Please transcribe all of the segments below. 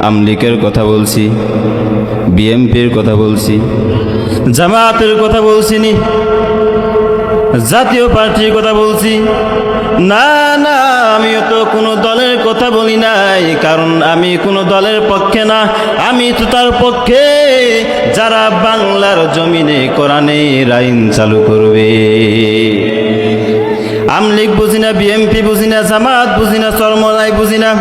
আমলিকের কথা বলছি, বিএমপির কথা বলছি, জামাতের কথা বলছি নি, জাতীয় পার্টির কথা বলছি না। না, আমিও তো কোনো দলের কথা বলি নাই, কারণ আমি কোনো দলের পক্ষে না। আমি তো তার পক্ষে যারা বাংলার জমিনে কোরআনের আইন চালু করবে। আমলিগ বুঝি না, বিএমপি বুঝি না, জামাত বুঝি না, চরমনাই বুঝি না।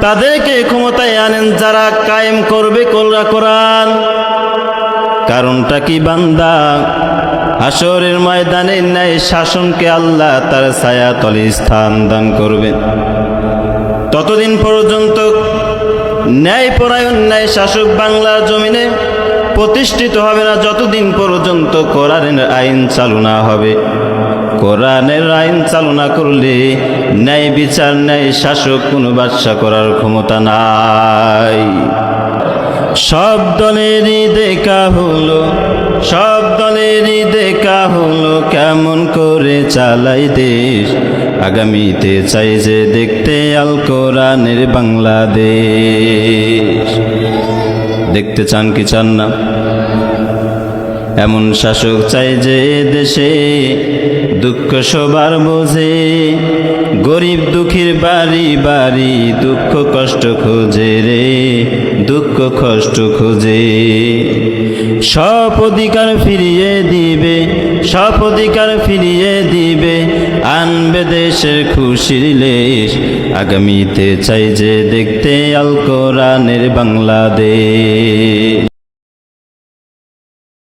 তাদেরকে ক্ষমতায় আনেন যারা কায়েম করবে কোরআন। কারণটা কি বান্দা? হাসরের ময়দানে ন্যায় শাসনকে আল্লাহ তার ছায়াতলে স্থান দান করবেন। ততদিন পর্যন্ত ন্যায়পরায়ণ ন্যায় শাসক বাংলার জমিনে প্রতিষ্ঠিত হবে না, যতদিন পর্যন্ত কোরআনের আইন চালু না হবে। কোরআনের আইন চালু না করলে ন্যায় বিচার, ন্যায় শাসক কোনো বাদশা করার ক্ষমতা নাই। সব দলেরই দেখা হলো, সব দলেরই দেখা হলো কেমন করে চালাই দেশ। আগামীতে চাই যে দেখতে আল কোরআনের বাংলাদেশ। দেখতে চান কি চান না? এমন শাসক চাই যে দেশে দুঃখ সবার বোঝে, গরিব দুঃখীর বাড়ি বাড়ি দুঃখ কষ্ট খোঁজে রে, দুঃখ কষ্ট খোঁজে। সব অধিকার ফিরিয়ে দিবে, সব অধিকার ফিরিয়ে দিবে, আনবে দেশের খুশির লেশ। আগামীতে চাই যে দেখতে আল কোরআনের বাংলাদেশ।